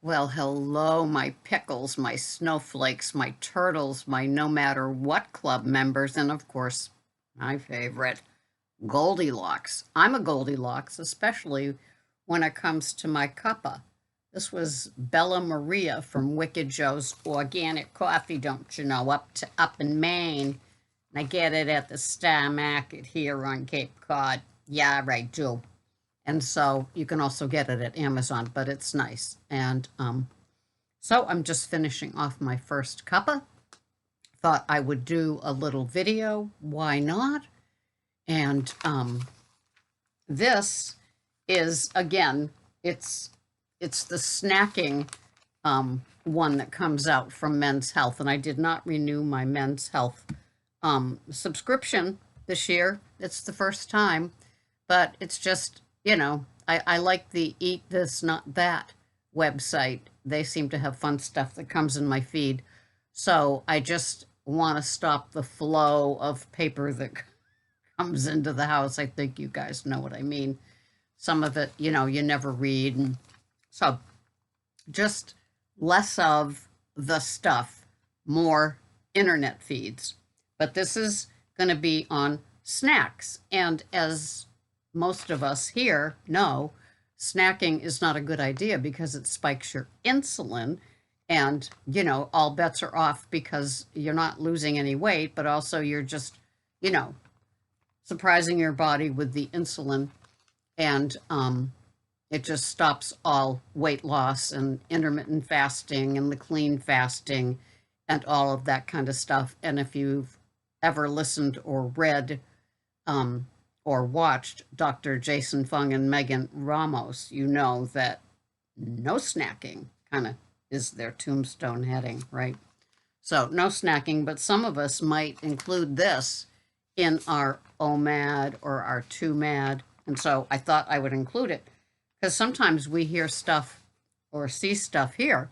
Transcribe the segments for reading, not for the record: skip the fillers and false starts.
Well, hello, my pickles, my snowflakes, my turtles, my no matter what club members, and of course, my favorite, Goldilocks. I'm a Goldilocks, especially when it comes to my cuppa. This was Bella Maria from Wicked Joe's Organic Coffee, don't you know, up in Maine. And I get it at the Star Market here on Cape Cod. Yeah, I do. And so you can also get it at Amazon, but it's nice. And so I'm just finishing off my first cuppa. Thought I would do a little video. Why not? And this is again, it's the snacking one that comes out from Men's Health, and I did not renew my Men's Health subscription this year. It's the first time, but it's just, I like the Eat This Not That website. They seem to have fun stuff that comes in my feed, so I just want to stop the flow of paper that comes into the house. I think you guys know what I mean. Some of it, you never read, and so just less of the stuff, more internet feeds. But this is going to be on snacks. And as most of us here know, snacking is not a good idea because it spikes your insulin. And, all bets are off because you're not losing any weight, but also you're just, surprising your body with the insulin. And it just stops all weight loss and intermittent fasting and the clean fasting and all of that kind of stuff. And if you've ever listened or read or watched Dr. Jason Fung and Megan Ramos, you know that no snacking kind of is their tombstone heading, right? So no snacking, but some of us might include this in our OMAD or our 2MAD. And so I thought I would include it because sometimes we hear stuff or see stuff here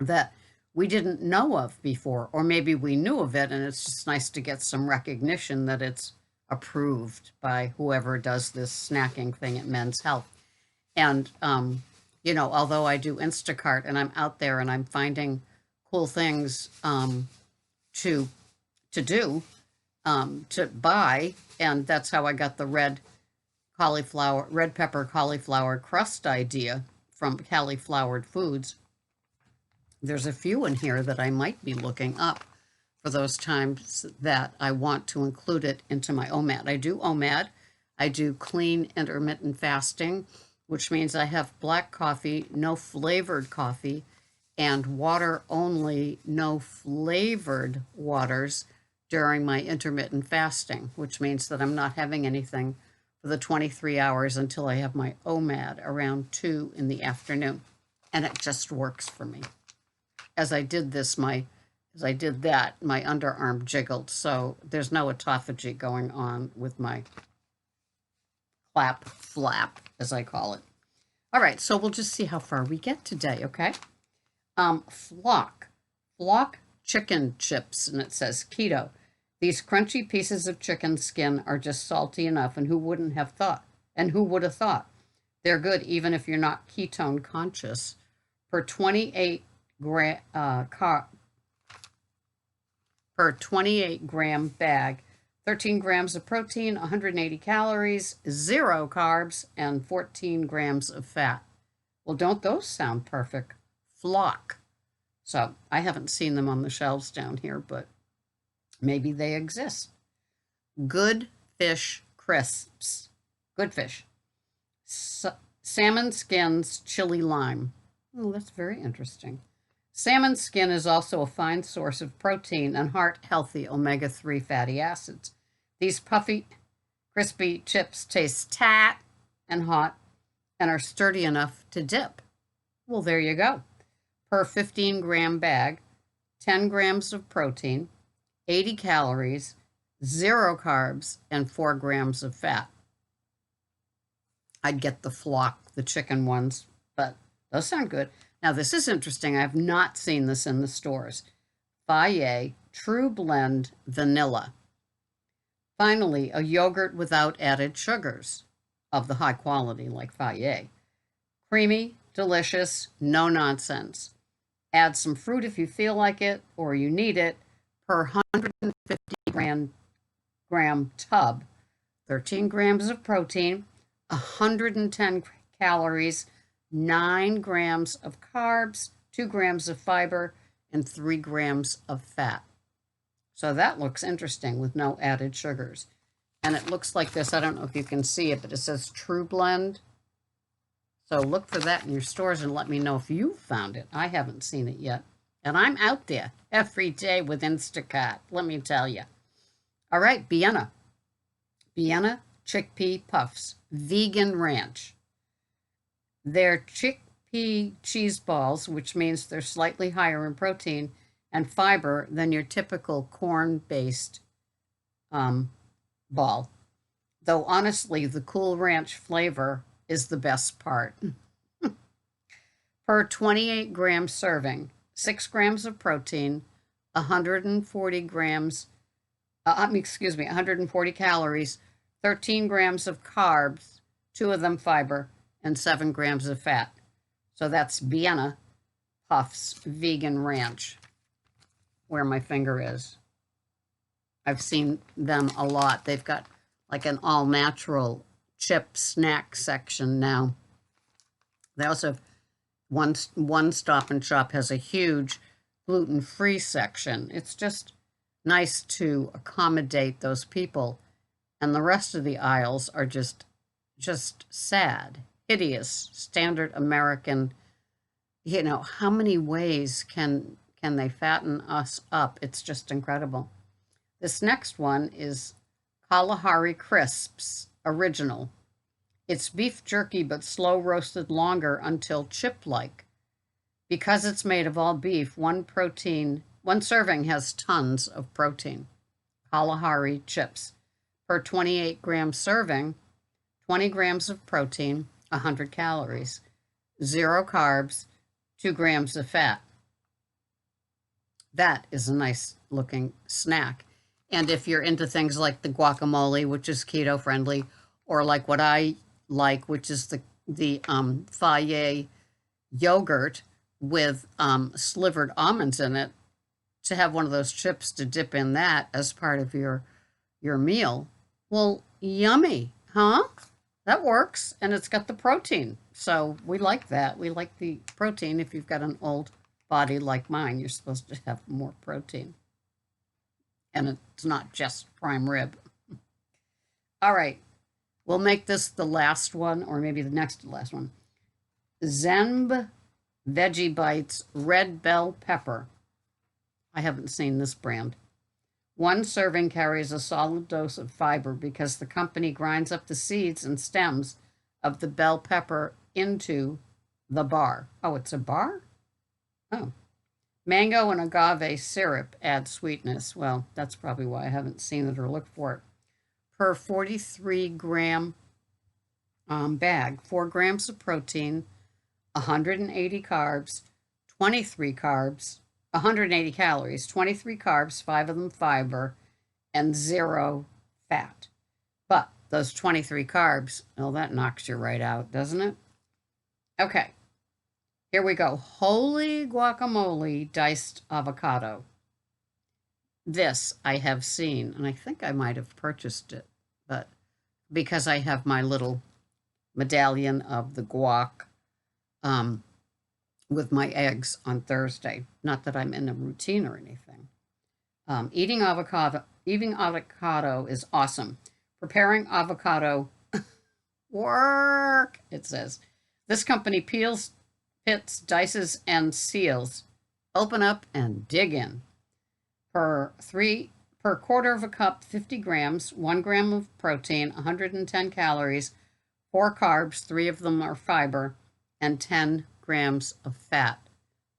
that we didn't know of before, or maybe we knew of it, and it's just nice to get some recognition that it's approved by whoever does this snacking thing at Men's Health. And, although I do Instacart and I'm out there and I'm finding cool things to do, to buy, and that's how I got the red pepper cauliflower crust idea from Cauliflowered Foods. There's a few in here that I might be looking up for those times that I want to include it into my OMAD. I do OMAD. I do clean intermittent fasting, which means I have black coffee, no flavored coffee, and water only, no flavored waters during my intermittent fasting, which means that I'm not having anything for the 23 hours until I have my OMAD around 2 in the afternoon. And it just works for me. As I did that, my underarm jiggled. So there's no autophagy going on with my flap, as I call it. All right, so we'll just see how far we get today, okay? Flock chicken chips, and it says keto. These crunchy pieces of chicken skin are just salty enough, and who wouldn't have thought? And who would have thought? They're good even if you're not ketone conscious. Per 28 gram bag, 13 grams of protein, 180 calories, 0 carbs, and 14 grams of fat. Well, don't those sound perfect? Flock. So I haven't seen them on the shelves down here, but maybe they exist. Good fish crisps. Good fish. Salmon skins, chili lime. Oh, that's very interesting. Salmon skin is also a fine source of protein and heart-healthy omega-3 fatty acids. These puffy, crispy chips taste tight and hot and are sturdy enough to dip. Well, there you go. Per 15-gram bag, 10 grams of protein, 80 calories, 0 carbs, and 4 grams of fat. I'd get the flock, the chicken ones, but those sound good. Now, this is interesting. I have not seen this in the stores. Faye True Blend Vanilla. Finally, a yogurt without added sugars of the high quality like Faye. Creamy, delicious, no nonsense. Add some fruit if you feel like it or you need it per 150 gram tub. 13 grams of protein, 110 calories, 9 grams of carbs, 2 grams of fiber, and 3 grams of fat. So that looks interesting with no added sugars. And it looks like this. I don't know if you can see it, but it says True Blend. So look for that in your stores and let me know if you found it. I haven't seen it yet. And I'm out there every day with Instacart, let me tell you. All right, Vienna. Vienna chickpea puffs, vegan ranch. They're chickpea cheese balls, which means they're slightly higher in protein and fiber than your typical corn-based ball. Though honestly, the Cool Ranch flavor is the best part. Per 28 gram serving, 6 grams of protein, 140 grams, 140 calories, 13 grams of carbs, 2 of them fiber, and 7 grams of fat. So that's Vienna Puffs Vegan Ranch, where my finger is. I've seen them a lot. They've got like an all-natural chip snack section now. They also have one Stop and Shop has a huge gluten-free section. It's just nice to accommodate those people. And the rest of the aisles are just sad, hideous, standard American. You know, how many ways can they fatten us up? It's just incredible. This next one is Kalahari Crisps Original. It's beef jerky, but slow roasted longer until chip-like. Because it's made of all beef, one serving has tons of protein. Kalahari chips. Per 28 gram serving, 20 grams of protein, 100 calories, 0 carbs, 2 grams of fat. That is a nice looking snack. And if you're into things like the guacamole, which is keto friendly, or like what I like, which is the Fage yogurt with slivered almonds in it, to have one of those chips to dip in that as part of your meal. Well, yummy, huh? That works, and it's got the protein. So we like that. We like the protein. If you've got an old body like mine, you're supposed to have more protein. And it's not just prime rib. All right. We'll make this the last one, or maybe the next to the last one. Zenb Veggie Bites Red Bell Pepper. I haven't seen this brand. One serving carries a solid dose of fiber because the company grinds up the seeds and stems of the bell pepper into the bar. Oh, it's a bar? Oh. Mango and agave syrup add sweetness. Well, that's probably why I haven't seen it or looked for it. Per 43 gram bag, 4 grams of protein, 180 carbs, 23 carbs, 180 calories, 23 carbs, 5 of them fiber, and 0 fat. But those 23 carbs, well, that knocks you right out, doesn't it? Okay, here we go. Holy guacamole diced avocado. This I have seen, and I think I might have purchased it, but because I have my little medallion of the guac with my eggs on Thursday. Not that I'm in a routine or anything. Eating avocado is awesome. Preparing avocado work, it says. This company peels, pits, dices, and seals. Open up and dig in. Per quarter of a cup, 50 grams, 1 gram of protein, 110 calories, 4 carbs, 3 of them are fiber, and 10 grams of fat.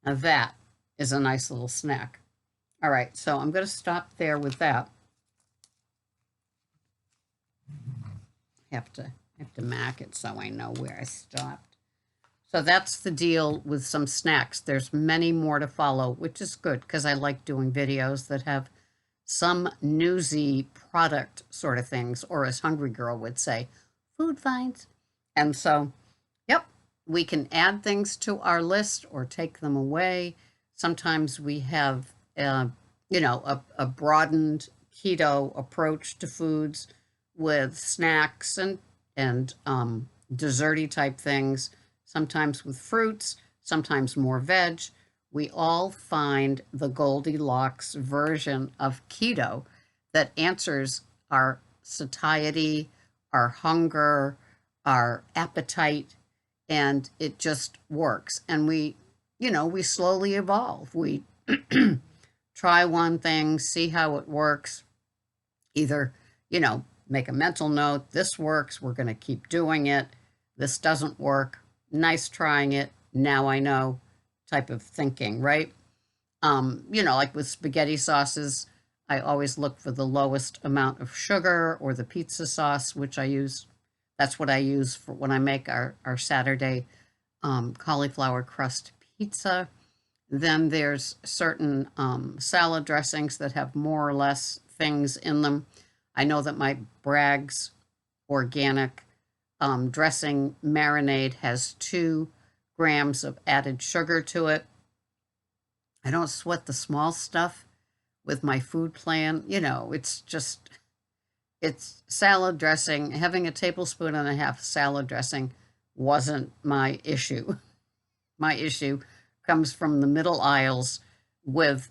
Now that is a nice little snack. All right, so I'm going to stop there with that. I have to mark it so I know where I stopped. So that's the deal with some snacks. There's many more to follow, which is good because I like doing videos that have some newsy product sort of things, or as Hungry Girl would say, food finds. And so, yep, we can add things to our list or take them away. Sometimes we have, a broadened keto approach to foods with snacks and desserty type things. Sometimes with fruits, sometimes more veg. We all find the Goldilocks version of keto that answers our satiety, our hunger, our appetite, and it just works. And we slowly evolve. We try one thing, see how it works, either, make a mental note, this works, we're going to keep doing it. This doesn't work, nice trying it, now I know, type of thinking, right? Like with spaghetti sauces, I always look for the lowest amount of sugar, or the pizza sauce, which I use. That's what I use for when I make our Saturday cauliflower crust pizza. Then there's certain salad dressings that have more or less things in them. I know that my Bragg's organic dressing marinade has 2 grams of added sugar to it. I don't sweat the small stuff with my food plan. It's salad dressing. Having a tablespoon and a half salad dressing wasn't my issue. My issue comes from the middle aisles with,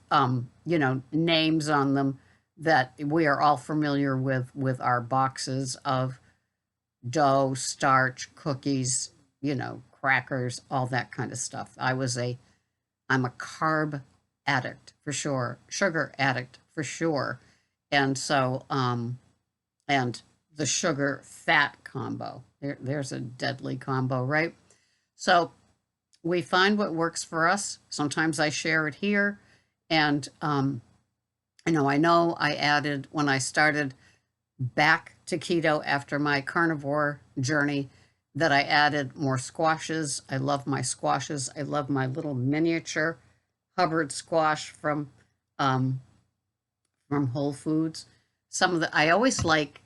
names on them that we are all familiar with our boxes of dough, starch, cookies, crackers, all that kind of stuff. I'm a carb addict for sure, sugar addict for sure. And so, and the sugar fat combo, there's a deadly combo, right? So we find what works for us. Sometimes I share it here. And, I know I added, when I started back to keto after my carnivore journey, that I added more squashes. I love my squashes. I love my little miniature Hubbard squash from Whole Foods. I always like,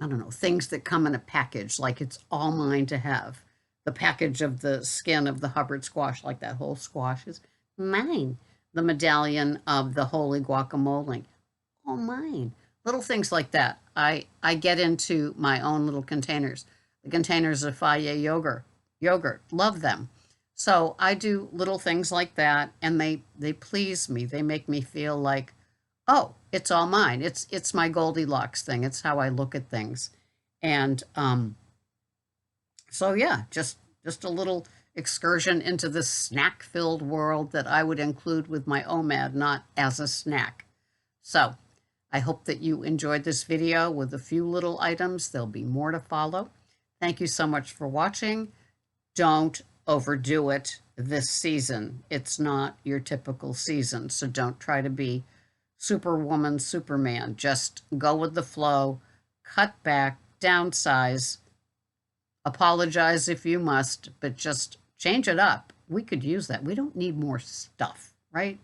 I don't know, things that come in a package, like it's all mine to have. The package of the skin of the Hubbard squash, like that whole squash, is mine. The medallion of the holy guacamole, all mine. Little things like that. I get into my own little containers. The containers of Fage yogurt, love them. So I do little things like that, and they please me. They make me feel like, oh, it's all mine. It's my Goldilocks thing. It's how I look at things. And so yeah, just a little excursion into the snack-filled world that I would include with my OMAD, not as a snack. So I hope that you enjoyed this video with a few little items. There'll be more to follow. Thank you so much for watching. Don't overdo it this season. It's not your typical season, so don't try to be Superwoman, Superman. Just go with the flow, cut back, downsize, apologize if you must, but just change it up. We could use that. We don't need more stuff, right?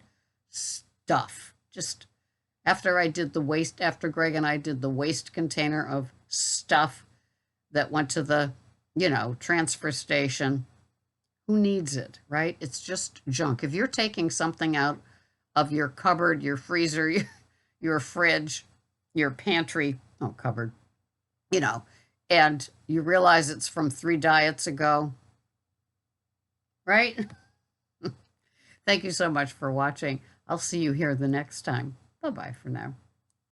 Stuff. Just after Greg and I did the waste container of stuff that went to the, transfer station, who needs it, right? It's just junk. If you're taking something out of your cupboard, your freezer, your fridge, your pantry, cupboard, and you realize it's from 3 diets ago, right? Thank you so much for watching. I'll see you here the next time. Bye-bye for now.